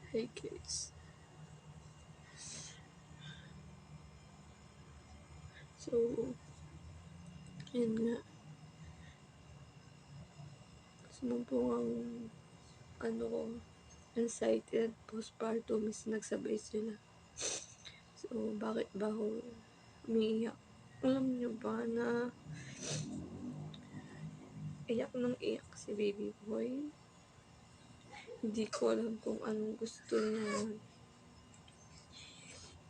Hey guys. So, yun nga. Sumubong ang ano ko, anxiety at postpartum is nagsabay sila. So, bakit ba ako umiiyak? Alam niyo ba na iyak ng iyak si baby boy? Hindi ko alam kung anong gusto niya.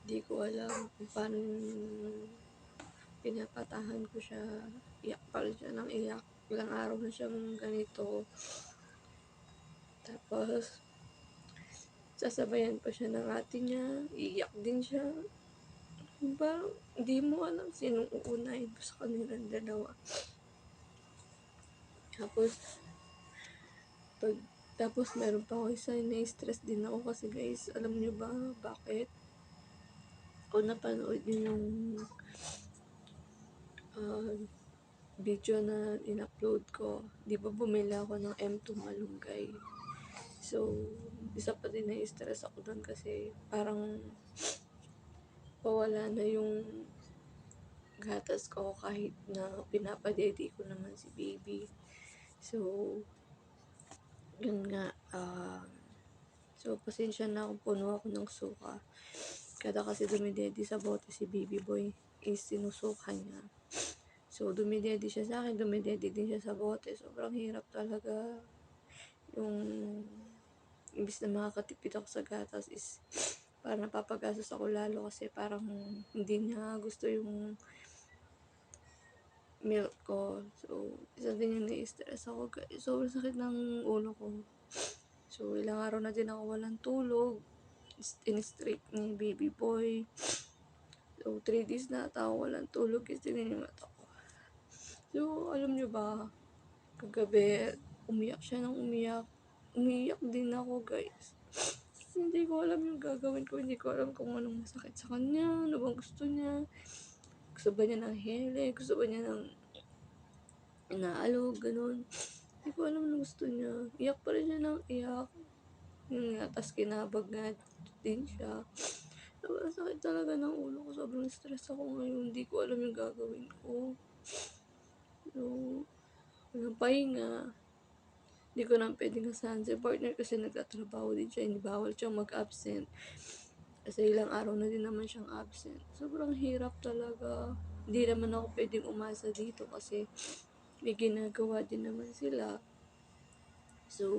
Hindi ko alam kung paano pinapatahan ko siya. Iyak pa rin siya ng iyak. Ilang araw na siyang ganito. Tapos, sasabayan pa siya ng ate niya. Iiyak din siya. Parang hindi mo alam sinong uunahin mo sa kanilang dalawa. Tapos, pag, tapos meron pa ako isa, na-stress din ako kasi guys, alam niyo ba bakit? Kung napanood niyo yung uh, video na in-upload ko, di ba bumili ako ng M2 malunggay? So, isa pa din na-stress ako doon kasi parang pawala na yung gatas ko kahit na pinapadedi ko naman si baby. So, yun nga, so pasensya na kung puno ako ng suka. Kada kasi dumidedi sa bote si baby boy is sinusuka niya. So, dumidedi siya sa akin, dumidedi din siya sa bote. Sobrang hirap talaga. Yung imbis na makakatipid ako sa gatas is parang napapagastos ako lalo kasi parang hindi niya gusto yung milk ko. So, isa din yung na-stress ako. Sobrang sakit ng ulo ko. So, ilang araw na din ako walang tulog. In-straight ni baby boy. So, 3 days na ako walang tulog kasi tininimat ako. So, alam nyo ba, kagabi, umiyak siya ng umiyak. Umiyak din ako, guys. Hindi ko alam yung gagawin ko. Hindi ko alam kung anong masakit sa kanya. Ano bang gusto niya. Gusto ba niya ng hele? Gusto ba niya ng inaalog? Ganun. Hindi ko alam ano gusto niya. Iyak pa rin siya ng iyak. Yun nga, tas kinabag nga din siya. Sobrang sakit talaga ng ulo ko. Sobrang stress ako ngayon. Hindi ko alam yung gagawin ko. So, walang pahinga. Hindi ko na pwedeng asahan si partner kasi nagtatrabaho din siya. Hindi bawal siyang mag-absent. Kasi ilang araw na din naman siyang absent. Sobrang hirap talaga. Hindi naman ako pwedeng umasa dito kasi may ginagawa din naman sila. So,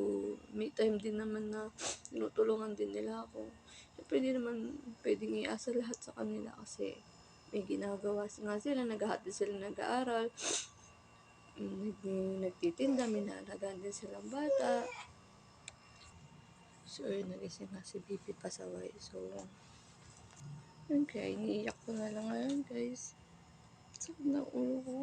may time din naman na tinutulungan din nila ako. Siyempre, hindi naman pwedeng iasa lahat sa kanila kasi may ginagawa nga sila, naghahati sila nag-aaral, nagtitinda, may naalagaan din silang bata. So, yun, nagising nga si Bibi pasaway. So, okay, iniiyak ko na lang ngayon, guys. Sakit na ulo ko.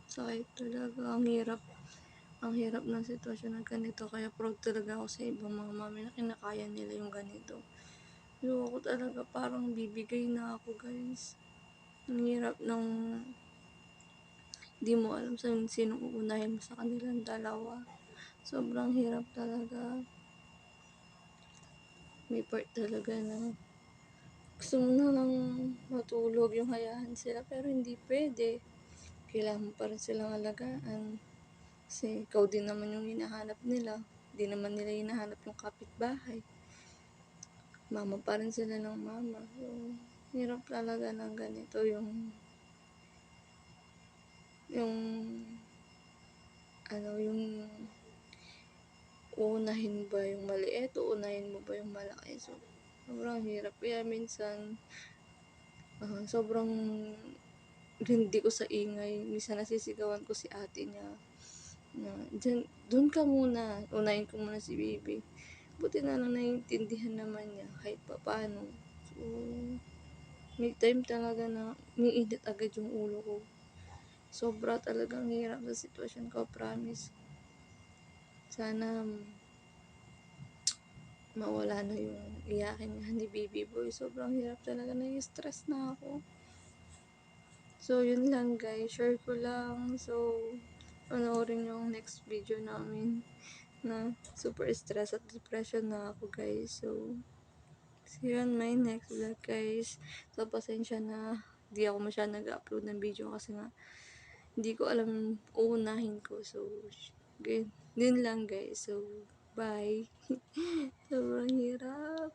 Sakit talaga. Ang hirap ng sitwasyon na ganito. Kaya proud talaga ako sa ibang mga mami na kinakaya nila yung ganito. Pero ako talaga parang bibigay na ako, guys. Ang hirap ng di mo alam sino uunahin mo sa kanilang dalawa. Sobrang hirap talaga. May part talaga na gusto mo na lang matulog yung hayaan sila pero hindi pwede. Kailangan mo pa rin silang alagaan. Kasi ikaw din naman yung hinahanap nila. Hindi naman nila hinahanap yung kapitbahay. Mama pa rin sila ng mama. So, hirap talaga ng ganito yung yung uunahin mo ba yung maliit, uunahin mo ba yung malaki. So, sobrang hirap. Kaya minsan, sobrang hindi ko sa ingay. Minsan nasisigawan ko si ate niya na doon ka muna, unahin ko muna si baby. Buti na lang naiintindihan naman niya kahit pa paano. So, may time talaga na umiinit agad yung ulo ko. Sobra talagang hirap sa sitwasyon ko, promise. Sana mawala na yung iyakin nga ni baby boy. Sobrang hirap talaga, na-stress na ako. So, yun lang guys. Share ko lang. So, panoorin yung next video namin na super stress at depression na ako, guys. So, see you on my next vlog, guys. So, pasensya na di ako masyado nag-upload ng video kasi nga hindi ko alam uunahin ko. So, din lang, guys. So, bye. Sobrang hirap.